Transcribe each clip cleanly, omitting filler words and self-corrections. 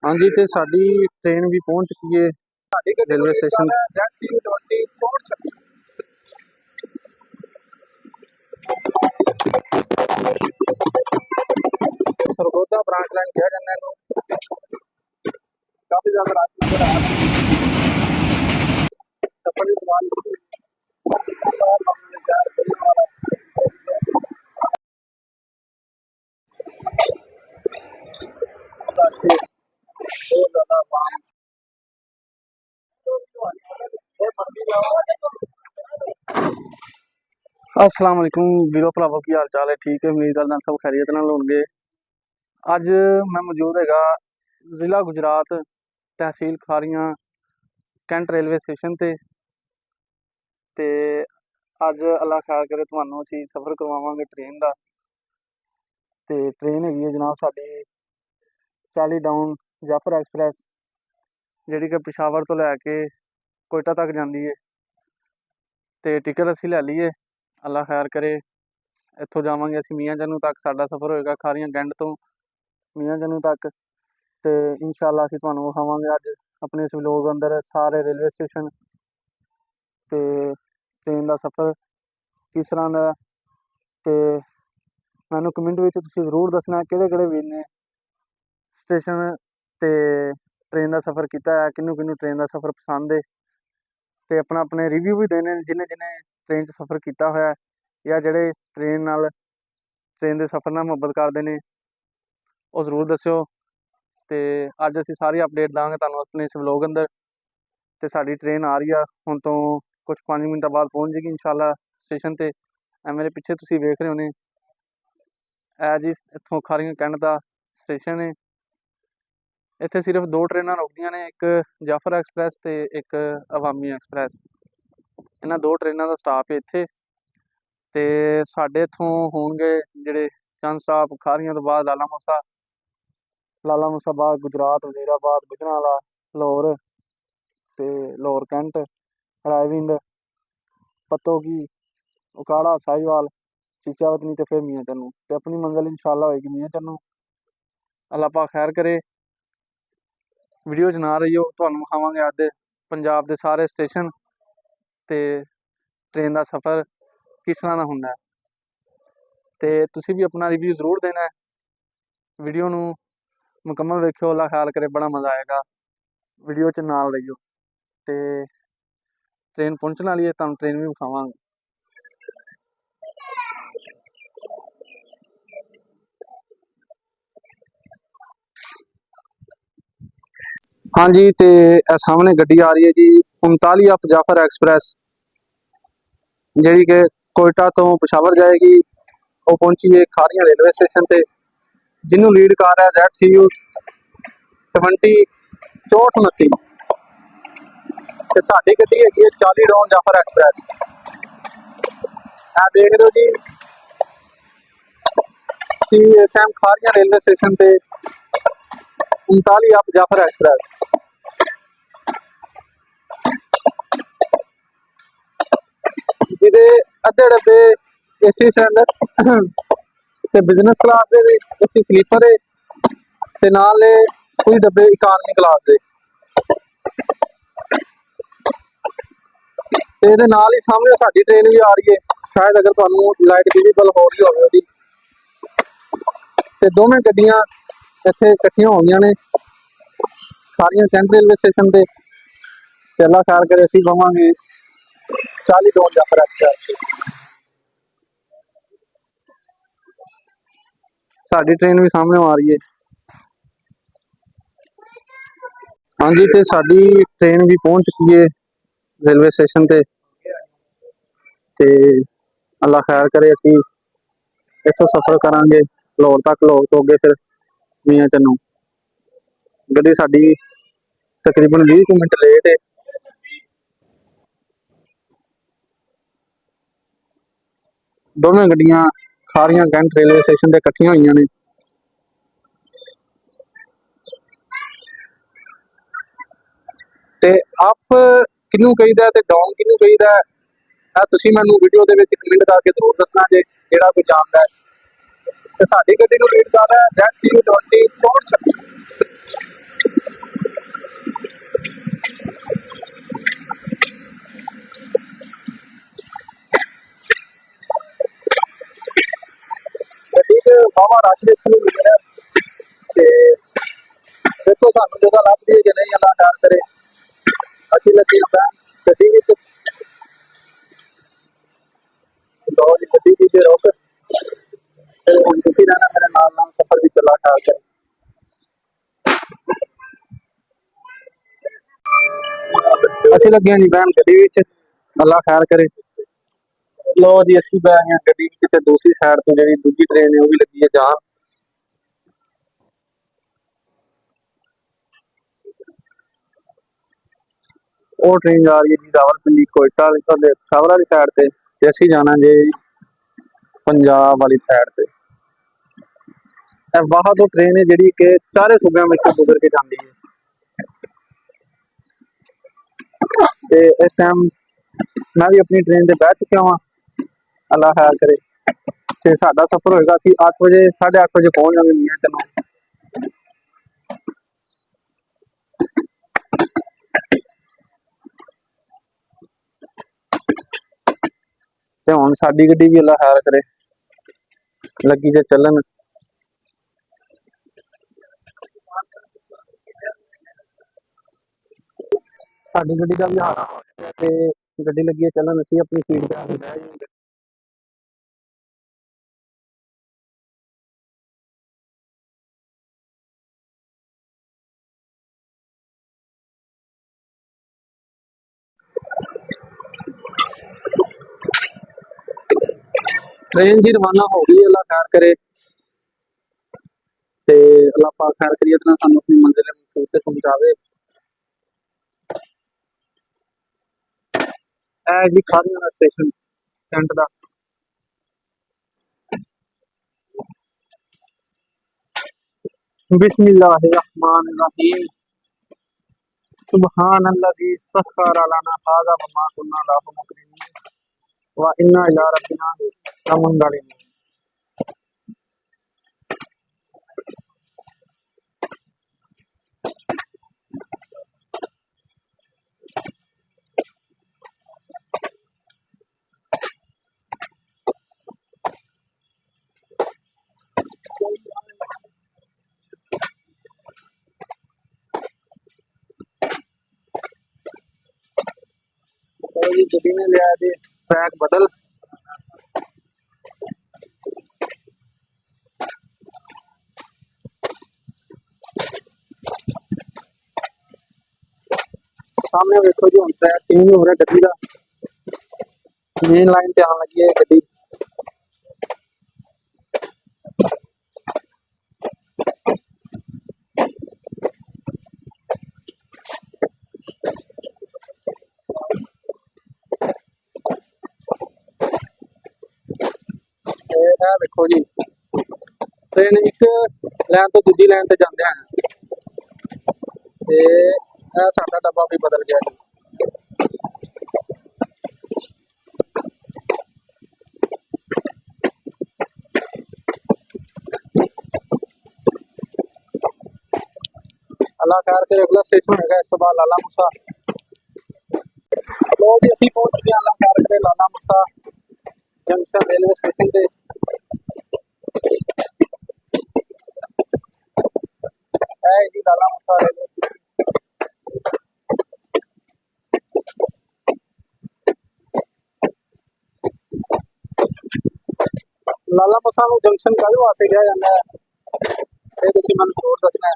हाँ जी, तो साडी ट्रेन भी पहुंच चुकी है railway station. Sargodha branch line कहा जाता है, काफी ज्यादा रात नजर आ रहा है। सफर अस्सलाम वालेकुम वीरो भरावो, की हाल चाल है? ठीक है, उम्मीद करदा सब खैरियत नाल होणगे। अज मैं मौजूद हैगा जिला गुजरात, तहसील खारियां, कैंट रेलवे स्टेशन ते अज अल्लाह खैर करे तुहानूं असीं सफ़र करवावांगे ट्रेन का। तो ट्रेन हैगी है जनाब साडी 40 डाउन जाफर एक्सप्रैस, जिहड़ी कि पिशावर तो लैके कोयटा तक जाती है। तो टिकट असीं लै ली है, अल्लाह खैर करे। इत्थों जावांगे असीं मियाँ जनू तक, साडा सफ़र होएगा खारियां कैंट तो मियाँ जनू तक। तो इंशाअल्लाह असीं तुहानूं विखावांगे अज अपने इस व्लॉग अंदर सारे रेलवे स्टेशन ते ट्रेन का सफ़र किस तरह का। तो मैनू कमेंट में तुसीं जरूर दसना किहड़े वीर ने स्टेशन ते ट्रेन का सफ़र किया है, किनू किनू ट्रेन का सफ़र पसंद है। तो अपना अपने रिव्यू भी देने जिन्हें जिन्हें ट्रेन सफ़र किया होया या जिहड़े ट्रेन के सफ़र नाल मुहब्बत करते हैं, वो जरूर दस्यो। तो अज असीं सारी अपडेट देंगे तुहानूं अपने इस व्लॉग अंदर। तो साडी ट्रेन आ रही है हुण तो कुछ 5 मिनट बाद पहुँच जाएगी इंशाअल्लाह स्टेशन ते। मेरे पिछे तुसीं वेख रहे होने जी इत्थों खारियां कैंट का स्टेशन है। इत्थे सिर्फ 2 ट्रेनां रुकदियां ने, एक जाफर एक्सप्रैस ते एक अवामी एक्सप्रैस। इन्हां 2 ट्रेनां का स्टाप है इत्थे। ते साडे इत्थों होणगे जिहड़े चंद स्टाप खारियां तो बाद लाला मूसा बाद गुजरात, वजीराबाद, गुजरांवाला, लाहौर, ते लाहौर कैंट, रायविंड, पत्तोगी, उकाड़ा, साहिवाल, चीचावतनी ते फिर मियाँ चन्नू। ते अपनी मंजिल इंशाअल्लाह होएगी मियाँ चन्नू। अल्लाह पाक खैर करे। वीडियो च ना रहियो, तुहानूं विखावांगे अज पंजाब के सारे स्टेशन ते ट्रेन का सफ़र किस तरह का हुंदा है। तो तुसीं भी अपना रिव्यू जरूर देना है। वीडियो नूं मुकम्मल वेखियो, अल्लाह खैर करे, बड़ा मज़ा आएगा। वीडियो च नाल रहियो। तो ट्रेन पहुँचने वाली है, तुहानूं ट्रेन भी विखावांगे। हाँ जी, तो सामने गड्डी आ रही है जी 39 अप जाफर एक्सप्रैस, जी कि कोयटा तो पिशावर जाएगी। वो पहुंची है खारियां रेलवे स्टेशन पे, जिन्हों लीड कर रहा है ZCU 206429। तो साडी गड्डी हैगी है 40 डाउन जाफर एक्सप्रैस। देख रहे हो जी इस टाइम खारियां रेलवे स्टेशन पे 39 अप जाफर एक्सप्रैस। जिहदे अद्धे डब्बे AC स्टैंडर्ड ते बिजनेस क्लास दे AC स्लीपर है, ते नाल कुछ डब्बे इकानमी क्लास दे। ते इहदे नाल ही सामने साडी ट्रेन भी आ रही है, शायद अगर तुहानूं लाइट विजिबल हो रही होवे ओहदी। ते दोवें गड्डियां इत्थे इकट्ठियां हो गईयां ने खारियां कैंट रेलवे स्टेशन पे। ते अल्लाह खैर करे असीं पवांगे 40 डाउन जाफर एक्सप्रैस। साडी ट्रेन भी सामने आ रही है। हाँ जी, तो साडी ट्रेन भी पहुंच चुकी है रेलवे स्टेशन ते। ते अल्लाह खैर करे असीं इत्थों सफ़र करांगे लाहौर तक, लाहौर तो अगे फिर मियाँ चन्नू। गड्डी साडी तकरीबन 20 मिनट लेट है। दोवें गड्डियां खारियां कैंट रेलवे स्टेशन ते इकट्ठियां होईयां ने। ते अप किनू कहीदा ते डाउन किनू कहीदा है, तुसीं मैनूं वीडियो दे विच कमेंट करके जरूर दसना जे जेहड़ा कोई जानदा है। ते साडी गड्डी नूं लीड कर रहा है ZCU 206426। ਵਾਹਵਾ ਰਸ਼ ਦੇਖਣ ਨੂੰ ਮਿਲ ਰਿਹਾ ਤੇ ਦੇਖੋ ਸਾਨੂੰ ਜਗ੍ਹਾ ਲੱਭਦੀ ਹੈ ਕਿ ਨਹੀਂ, ਅੱਲਾ ਖੈਰ ਕਰੇ। ਅਸੀਂ ਲੱਗੇ ਹਾਂ ਗੱਡੀ ਵਿੱਚ, ਲੋ ਜੀ ਗੱਡੀ ਦੀ ਰੁਕ ਤੇ ਹੁਣ ਤੁਸੀਂ ਰਹਿਣਾ ਮੇਰੇ ਨਾਲ ਨਾਲ ਸਫ਼ਰ ਵਿੱਚ, ਅੱਲਾ ਖੈਰ ਕਰੇ। ਅਸੀਂ ਲੱਗੇ ਹਾਂ ਜੀ ਬਹਿਣ ਗੱਡੀ ਵਿੱਚ, ਅੱਲਾ ਖੈਰ ਕਰੇ। ਲੋ ਜੀ ਅਸੀਂ ਬਹਿ ਗਏ ਹਾਂ ਗੱਡੀ ਵਿੱਚ ਤੇ ਦੂਸਰੀ ਸਾਈਡ ਤੋਂ ਜਿਹੜੀ ਦੂਜੀ ਟ੍ਰੇਨ ਹੈ ਉਹ ਵੀ ਲੱਗੀ ਹੈ ਜਾਣ। ਉਹ ਟ੍ਰੇਨ ਜਾ ਰਹੀ ਹੈ ਜੀ ਰਾਵਲਪਿੰਡੀ ਕੋਇਟਾ ਵਾਲੀ ਸਾਵਰ ਵਾਲੀ ਸਾਈਡ ਤੇ ਅਸੀਂ ਜਾਣਾ ਜੇ ਪੰਜਾਬ ਵਾਲੀ ਸਾਈਡ ਤੇ। ਇਹ ਵਾਹਾ ਤੋਂ ਟ੍ਰੇਨ ਹੈ ਜਿਹੜੀ ਕਿ ਚਾਰੇ ਸੂਬਿਆਂ ਵਿੱਚੋਂ ਗੁਜ਼ਰ ਕੇ ਜਾਂਦੀ ਹੈ ਤੇ ਇਸ ਟਾਈਮ ਮੈਂ ਵੀ ਆਪਣੀ ਟ੍ਰੇਨ ਤੇ ਬਹਿ ਚੁੱਕਿਆ ਵਾਂ, ਅੱਲਾ ਖੈਰ ਕਰੇ। ਤੇ ਸਾਡਾ ਸਫ਼ਰ ਹੋਏਗਾ, ਅਸੀਂ 8 ਵਜੇ 8:30 ਵਜੇ ਪਹੁੰਚ ਜਾਵਾਂਗੇ ਮੀਆਂ ਚਲੋ। ਤੇ ਹੁਣ ਸਾਡੀ ਗੱਡੀ ਵੀ ਅੱਲਾ ਖੈਰ ਕਰੇ ਲੱਗੀ ਜੇ ਚੱਲਣ। ਸਾਡੀ ਗੱਡੀ ਦਾ ਵੀ ਹਾਲ ਹੈ ਤੇ ਗੱਡੀ ਲੱਗੀ ਹੈ ਚੱਲਣ, ਅਸੀਂ ਆਪਣੀ ਸੀਟ ਤੇ ਆ ਕੇ ਬਹਿ ਜਾਵਾਂਗੇ। ट्रेन जी रवाना हो गई, अल्लाह खैर करे ते अल्लाह पाक खैर करिए इतना सानू अपनी मंजिल मकसूद तक पहुंचावे। ए जी खारियां दा स्टेशन कैंट दा। बिस्मिल्लाहिर्रहमानिर्रहीम। सुब्हानल्लज़ी सख्खर लना हाज़ा वमा कुन्ना लहू मुक़रिनीन व इन्ना इला रब्बिना लमुनक़लिबून। तो ये गड्डी ने लिया जी ट्रैक बदल। सामने देखो जी हम ट्रैक चेंज हो रहा है गड्डी का, मेन लाइन ते आने लगी है गड्डी। देखो जी ट्रेन एक लाइन तो दूसरी लाइन ते जाते हैं ते साडा डब्बा भी बदल गया जी। अल्लाह खैर करे, अगला स्टेशन है इस तो बाद लाला मूसा। लो जी असी पहुंच चुके हैं, अल्लाह खैर करे, लाला मूसा जंक्शन रेलवे स्टेशन पे। है जी लाला मूसा रेलवे। लाला मूसा ਨੂੰ ਜੰਕਸ਼ਨ ਕਾਹਦੇ ਵਾਸਤੇ ਕਿਹਾ ਜਾਂਦਾ ਹੈ ਇਹ ਤੁਸੀਂ ਮੈਨੂੰ ਜ਼ਰੂਰ ਦੱਸਣਾ ਹੈ।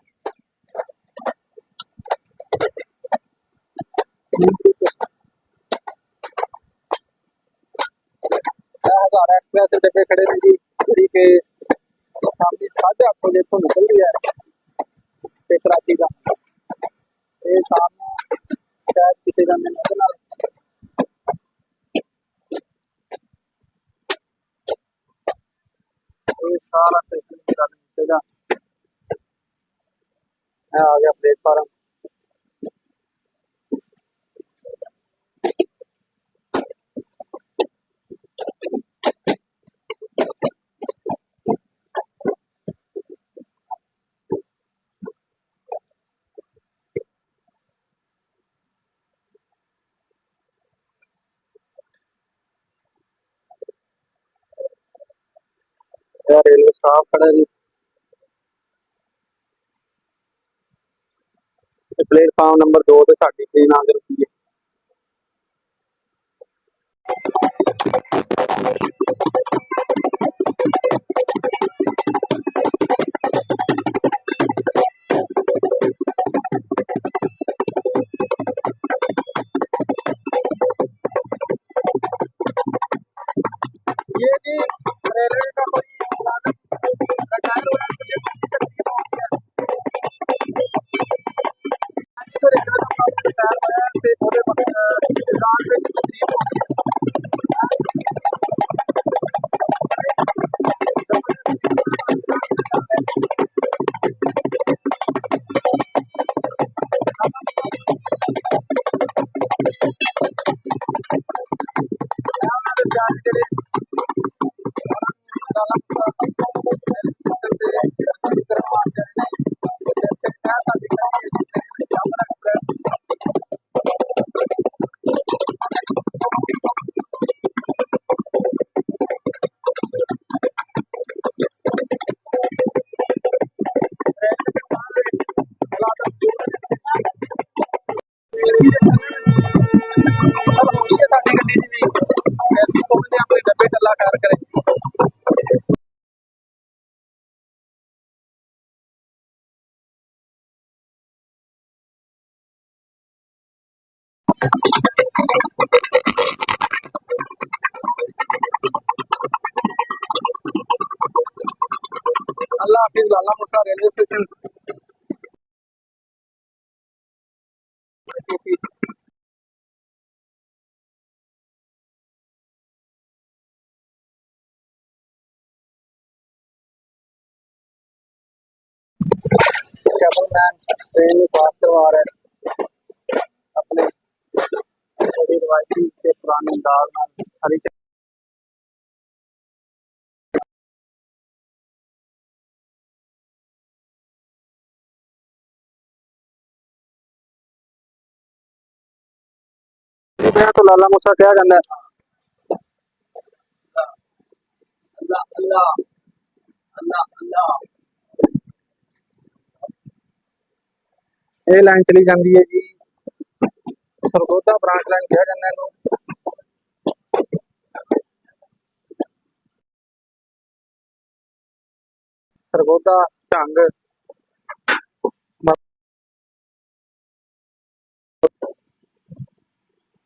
हज़ारा एक्सप्रेस डब्बे खड़े ने जी, जी के शामी 8:30 बजे इतों निकलती है कराची का, ये शाम को शायद किते जाते हैं। ये सारा स्टेशन आ गया प्लेटफार्म। रेलवे स्टाफ खड़ा जी। प्लेटफार्म नंबर 2 ਤੇ ਸਾਡੀ ਟ੍ਰੇਨ ਆ ਗਈ ਹੈ। ये जी रेलवे का अल्लाह हाफिज लाला मुसा रेलवे स्टेशन। कैबलमैन ट्रेन पास करवा रहे अपने थोड़ी रवायती के पुराने अंदाज हरी तो लाला मूसा क्या कहना है। अल्लाह अल्लाह अल्लाह अल्लाह ये लाइन चली जाती है जी सरगोदा ब्रांच लाइन क्या कहना है। सरगोदा ढंग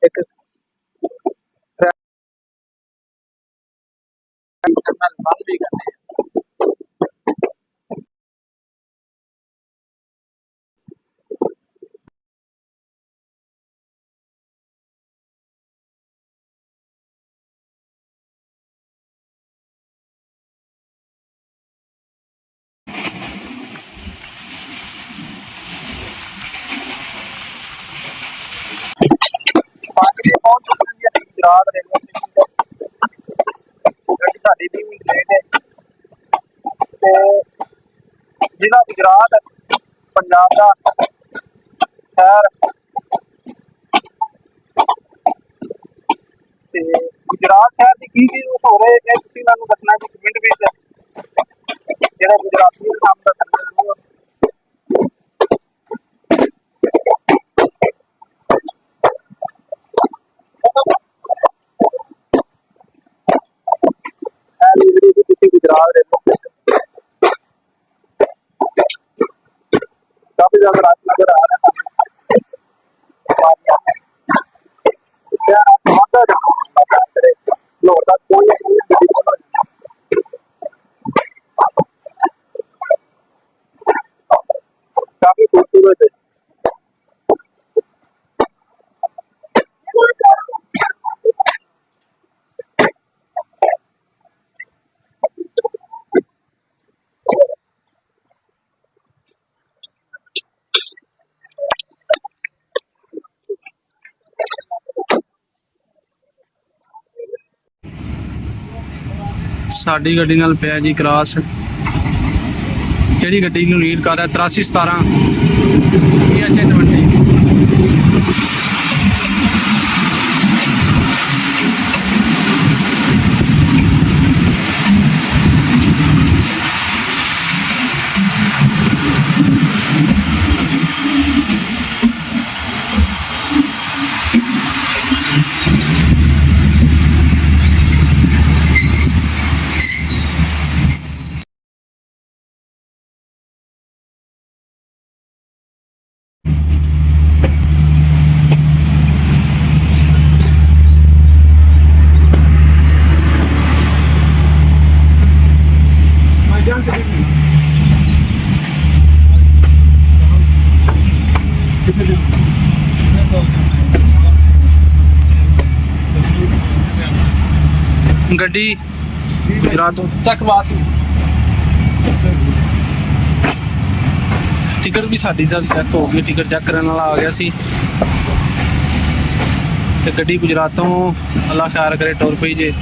एक बंद भी करने पहुंच चुकी है गुजरात रेलवे स्टेशन साड़ी भी लेट है तो जिला गुजरात पंजाब का शहर गुजरात शहर की हो रहे हैं मैं दसना कि कमेंट में जो गुजराती नाम दसना जरूर। गुजरात रेलवे काफी ज्यादा रात नजर आ रहा है। काफी खूबसूरत है। साडी गड्डी नाल पिया जी क्रॉस ਜਿਹੜੀ ਗੱਡੀ ਨੂੰ ਲੀਡ ਕਰ ਰਿਹਾ 8317 PH20। ਕਿੱਥੇ ਜਾਣਾ ਮੈਂ ਤਾਂ ਗੱਡੀ ਗੁਜਰਾਤ ਤੋਂ ਚੱਕ ਬਾਤ ਟਿਕਟ ਵੀ ਸਾਡੀ ਸਰ ਚੈੱਕ ਹੋ ਗਈ। ਟਿਕਟ ਚੈੱਕ ਕਰਨ ਵਾਲਾ ਆ ਗਿਆ ਸੀ ਤੇ ਗੱਡੀ ਗੁਜਰਾਤ ਤੋਂ ਅੱਲਾ ਖੈਰ ਕਰੇ ਟੁਰ ਪਈ ਜੇ।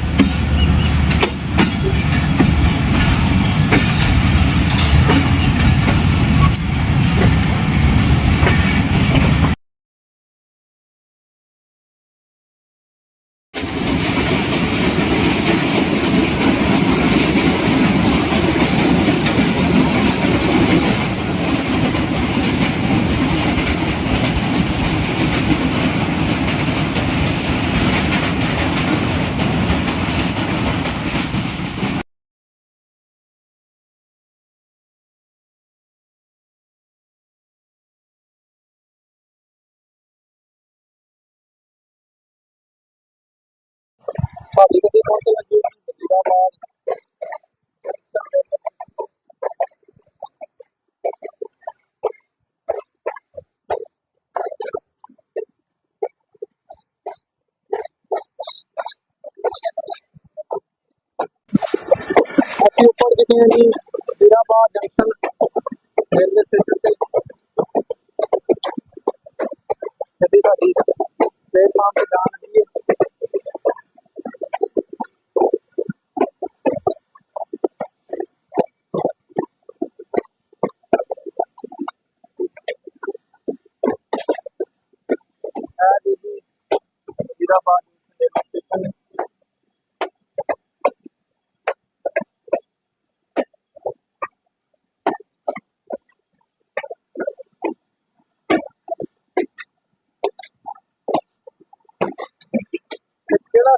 ਸਾਡੀ ਗੱਡੀ ਪਹੁੰਚਣ ਲੱਗੀ ਵਜ਼ੀਰਾਬਾਦ। ਅਸੀਂ ਉੱਪਰ ਗਏ ਹਾਂ ਜੀ ਵਜ਼ੀਰਾਬਾਦ ਜੰਕਸ਼ਨ ਰੇਲਵੇ ਸਟੇਸ਼ਨ ਤੇ। ਗੱਡੀ ਸਾਡੀ ਪਲੇਟਫਾਰਮ ਤੇ ਜਾਣ ਲੱਗੀ ਹੈ। वजीराबाद रेलवे स्टेशन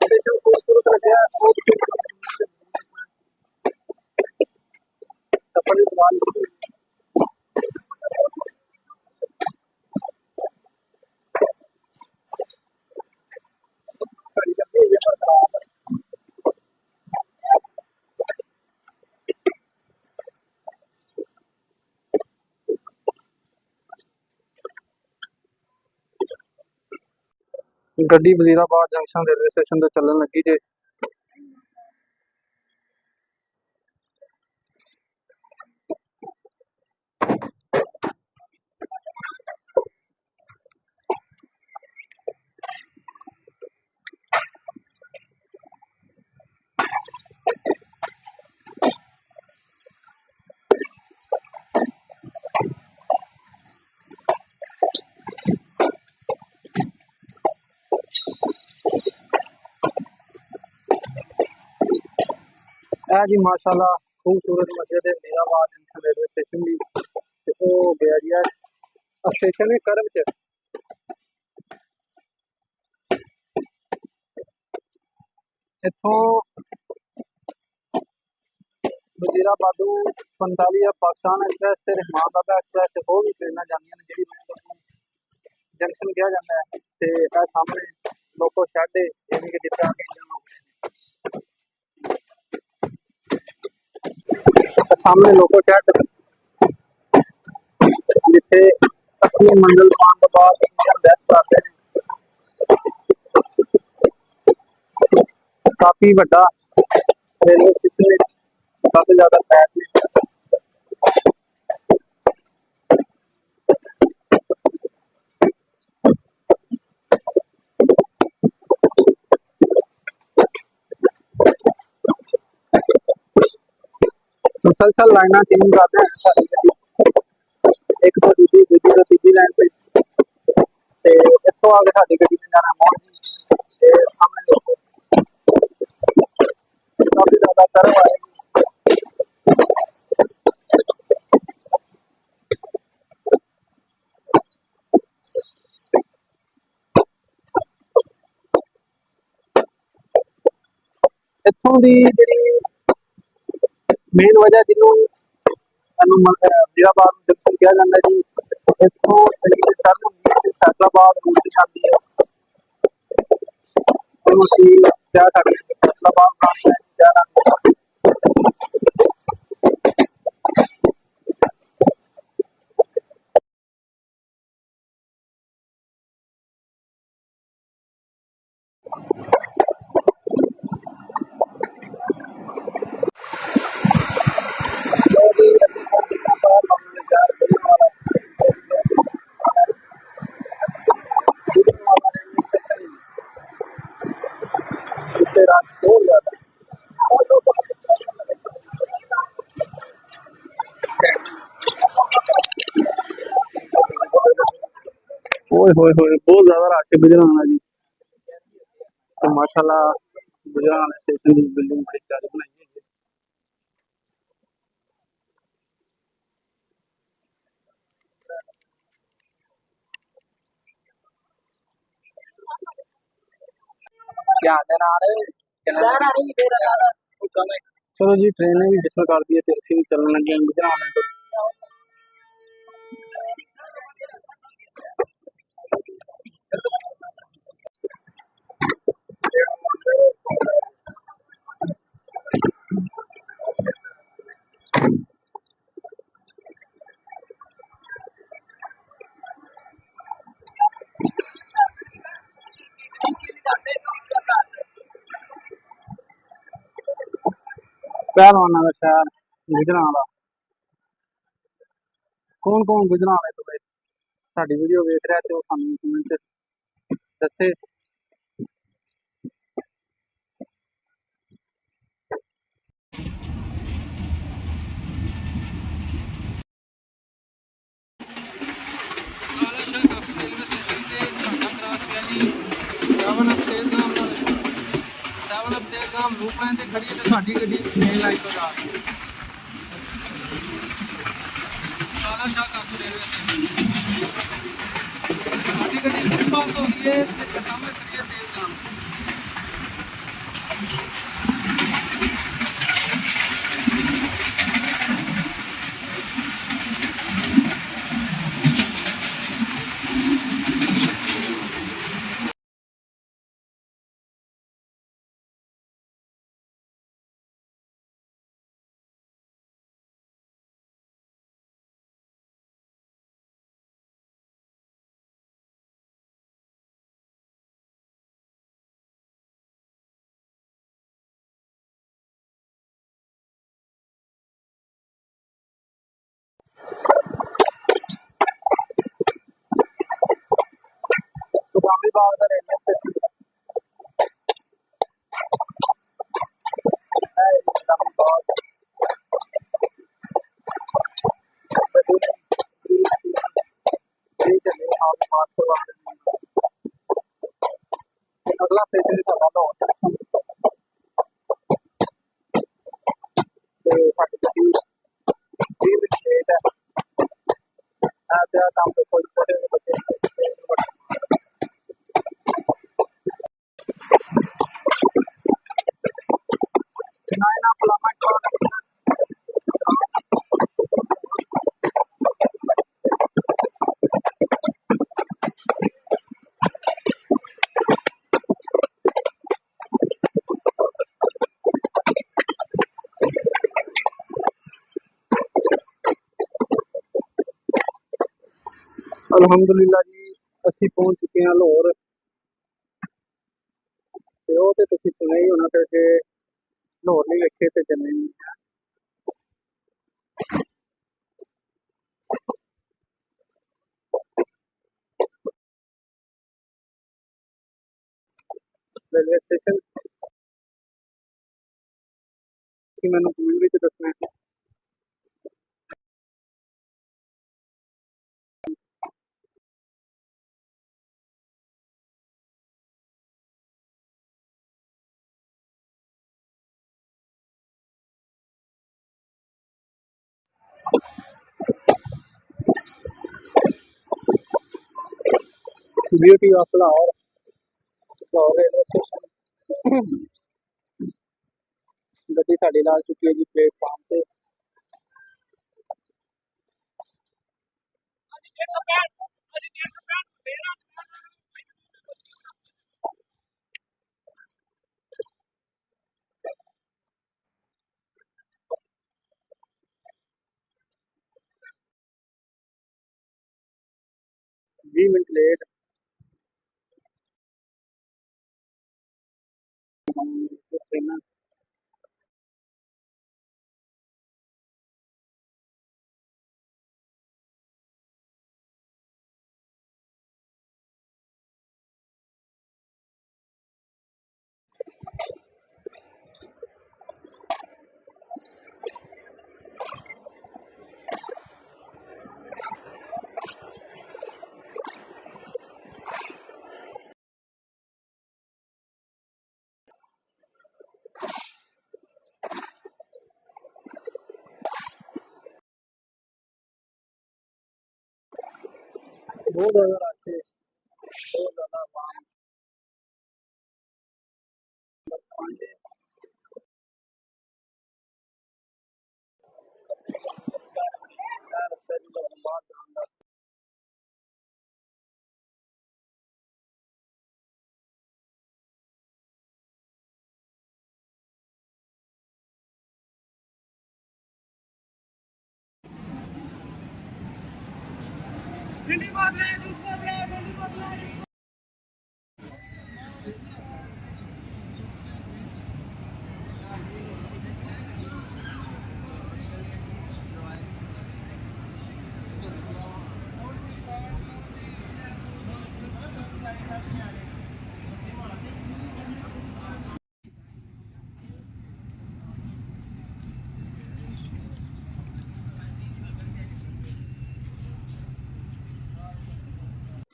स्टेशन खूबसूरत लगे सफर ਗੱਡੀ ਵਜ਼ੀਰਾਬਾਦ ਜੰਕਸ਼ਨ ਰੇਲਵੇ ਸਟੇਸ਼ਨ ਤੇ ਚੱਲਣ ਲੱਗੀ ਜੇ। जी माशाल्लाह खूबसूरत मस्जिद है वजीराबाद जंक्शन रेलवे स्टेशन की। वो गया जी स्टेशन है करब च। इथों वजीराबादों 45 पाकिस्तान एक्सप्रैस ते रहमान बाबा एक्सप्रैस हो भी ट्रेन जानियां ने जी जंक्शन कहा जाता है। तो सामने लोको शेड है यानी कि जितना सामने लोको शेड जिथे अपनी मंजिल पाने तो बाद रेस्ट करते हैं। काफी बड़ा रेलवे स्टेशन है, काफी ज्यादा ट्रैक ने। मुसलसल लाइना चेंज करते हैं सारी गड्डी एक तो दूसरी दूसरी तो तीसरी लाइन पे। इतों आगे साडी गड्डी ने जाना मोड़ जी सामने काफी ज्यादा कर्व आएगी। इत्थों दी जिहड़ी मेन वजह जिन्होंने वजीराबाद जंक्शन कहा जाता है जी, इतों फैसलाबाद रूट जाती है। फैसलाबाद ओए होए होए बहुत ज्यादा रश है गुजरात जी। तो माशाल्लाह गुजरात स्टेशन की बिल्डिंग बड़ी प्यारी बनाई है। क्या देना चलो जी ट्रेन ने भी विसल कर दी है तो ਅਸੀਂ भी चलने लगे हैं गुजरात में। तो पहलवाना का शहर गुजरात। कौन कौन गुजरात है तो ਸਾਡੀ ਵੀਡੀਓ ਵੇਖ ਰਿਹਾ ਤੇ ਉਹ ਸਾਨੂੰ ਕਮੈਂਟ ਦੱਸੇ। ਲੂਪਾਂ ਤੇ ਖੜੀ ਤੇ ਸਾਡੀ ਗੱਡੀ ਮੇਨ ਲਾਈਨ ਤੋਂ ਜਾ ਰਹੀ ਹੈ। ਕਾਲਾ ਸ਼ਾਹ ਕਾਪੂ ਰੇਲਵੇ ਸਟੇਸ਼ਨ ਸਾਡੀ ਗੱਡੀ ਲੂਪਾਂ ਤੋਂ ਹੋਈ ਹੈ ਤੇ ਸਾਹਮਣੇ ਖੜੀ ਹੈ ਤੇਲ ਜਾਮ। ਗੁਦਾਮੀ ਬਾਗ ਦਾ ਰੇਲਵੇ ਸਟੇਸ਼ਨ ਹੈ। ਗੁਦਾਮੀ ਬਾਗ अगला स्टेशन साडा लाहौर ते साडी गड्डी 20 मिनट लेट है। काम पे कोई छोटे बच्चे अल्हम्दुलिल्लाह जी ਅਸੀਂ पहुंच चुके हैं लाहौर। ਤੇ ਉਹ ਤੇ ਤੁਸੀਂ ਸੁਣਿਆ ਹੀ ਹੋਣਾ ਕਿ ਲਾਹੌਰ ਨਹੀਂ ਵੇਖੇ ਤੇ ਜੰਨੇ ਨਹੀਂ। रेलवे स्टेशन की मैंने कमेंट ਵਿੱਚ ਦੱਸਣਾ है। 'Beauty of Lahore' Lahore railway station ਗੱਡੀ ਸਾਡੀ ਲਾ ਚੁੱਕੀ ਹੈ ਜੀ ਪਲੇਟਫਾਰਮ ਤੇ। बीस मिनट लेट ट्रेन बहुत ज़्यादा रश है, बहुत ज़्यादा आवाम पानी रस्ते च बाहर जान दा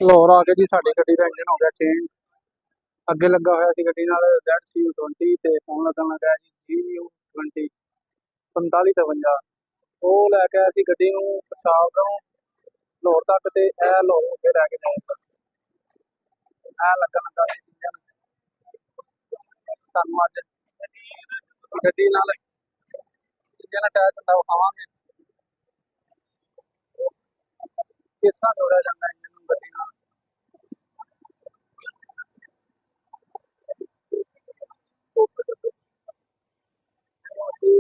ਲਾਹੌਰ ਆ ਕੇ ਜੀ ਸਾਡੀ ਗੱਡੀ ਦਾ ਇੰਜਨ ਹੋ ਗਿਆ ਚੇਂਜ। ਅੱਗੇ ਲੱਗਾ ਹੋਇਆ ਸੀ ਗੱਡੀ ਨਾਲ ZCU 20 ਤੇ ਹੁਣ ਲੱਗਣ ਲੱਗਾ ਜੀ GU 20 4553। ਉਹ ਲੈ ਕੇ ਆਇਆ ਸੀ ਗੱਡੀ ਨੂੰ ਪਸ਼ਾਵ ਤੋਂ ਲਾਹੌਰ ਤੱਕ ਤੇ ਇਹ ਲਾਹੌਰ ਅੱਗੇ ਲੈ ਕੇ ਜਾਏਗਾ। ਇਹ ਲੱਗਣ ਲੱਗਾ ਸੀ ਇੰਜਨ। ਤੁਹਾਨੂੰ ਅੱਜ ਗੱਡੀ ਨਾਲ ਇੰਜਨ ਅਟੈਚ ਹੁੰਦਾ ਵਿਖਾਵਾਂਗੇ ਕਿਸ ਤਰ੍ਹਾਂ ਜੋੜਿਆ ਜਾਂਦਾ ਇੰਜਨ ਨੂੰ ਗੱਡੀ ਨਾਲ। ਅਸੀਂ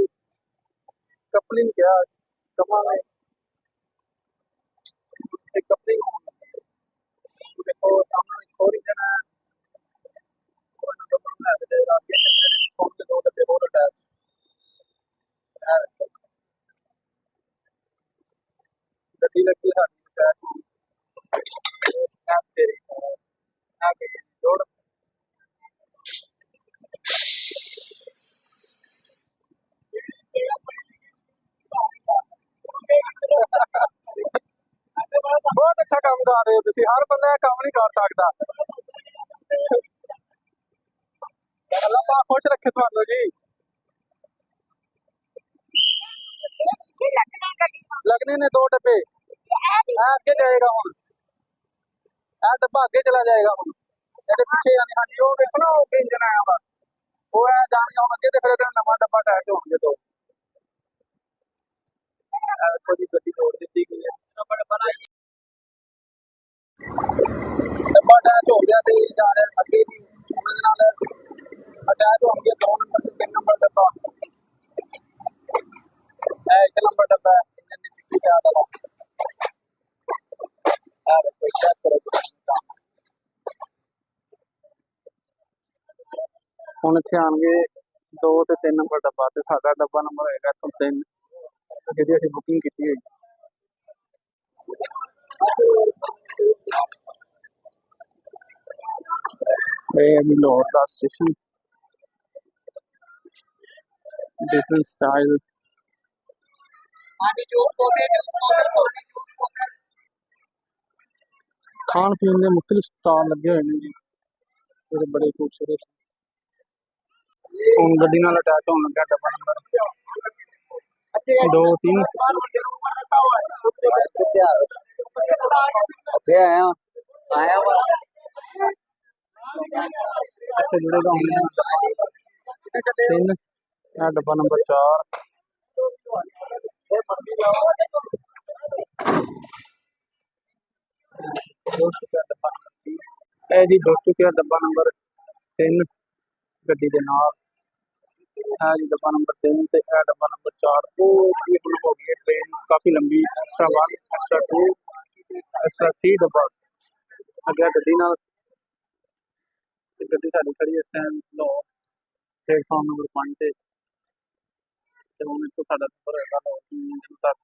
ਕਪਲਿੰਗ ਕਿਹਾ ਕਵਾਂਗੇ ਤੇ ਕਪਲਿੰਗ ਹੋਣ ਲੱਗੀ ਹੈ। ਦੇਖੋ ਸਾਹਮਣੇ ਇੱਕ ਹੋਰ ਇੰਜਨ ਹੈ, ਉਹਨੂੰ ਡਬਲ ਲੈ ਕੇ ਜਾਏਗਾ ਅੱਗੇ ਫੋਨ ਤੇ 2 ਡੱਬੇ ਹੋਰ ਅਟੈਚ। ਗੱਡੀ ਲੱਗੀ ਸਾਡੀ ਅਟੈਚ ਹੋਣ ਤੇਰੀ ਆ ਗਈ ਜੋੜ। ਬਹੁਤ ਅੱਛਾ ਕੰਮ ਕਰ ਰਹੇ ਹੋ ਤੁਸੀਂ, ਹਰ ਬੰਦਾ ਇਹ ਕੰਮ ਨਹੀਂ ਕਰ ਸਕਦਾ। ਅੱਲਾਹ ਖੁਸ਼ ਰੱਖੇ ਤੁਹਾਨੂੰ ਜੀ। लगने ने 2 डब्बे आगे जाएगा हूँ, डब्बा अगे चला जाएगा हूँ ਇਹਦੇ ਪਿੱਛੇ यानी हाँ जी वो देखो ना वो इंजन आया वा वो है जाने हम अगे तो फिर नवा डब्बा अटैच होंगे। तो देखो जी गड्डी तोड़ दी गई है, डब्बा अटैच हो गया तो जा रहे अगे भी अटैच होंगे 2 नंबर से 3 नंबर डब्बा 1 नंबर डब्बा इंजन की सिक्की चार वाला। ਹੁਣ ਇੱਥੇ ਆਣਗੇ 2 ਤੇ 3 ਨੰਬਰ ਡੱਬਾ ਤੇ ਸਾਡਾ ਡੱਬਾ ਨੰਬਰ ਹੋਏਗਾ ਇੱਥੋਂ 3 ਜਿਹਦੀ ਅਸੀਂ ਬੁਕਿੰਗ ਕੀਤੀ ਹੋਈ। ਇਹ ਹੈ ਜੀ ਲਾਹੌਰ ਦਾ ਸਟੇਸ਼ਨ, डिफरेंट स्टाइल खान पीन के मुख्तलिफ स्टॉल लगे हुए हैं जी, बड़े बड़े खूबसूरत। ਹੁਣ ਗੱਡੀ ਨਾਲ ਅਟੈਚ ਹੋਣ ਲੱਗਾ ਡੱਬਾ ਨੰਬਰ 2 3 आया वा अच्छा जुड़ेगा तीन डब्बा नंबर 4 जी 2 चुकिया डब्बा नंबर 3 गड्डी के नाल है जी डब्बा नंबर 3 ते डब्बा नंबर 4 वो हो गई है ट्रेन काफ़ी लंबी एक्स्ट्रा 1 एक्स्ट्रा 2 एक्स्ट्रा 3 डब्बा अगे गड्डी नाल गड्डी साडी खड़ी इस टाइम लाहौर प्लेटफॉर्म नंबर 5 ते हुण इत्थों साडा सफर होएगा लाहौर तक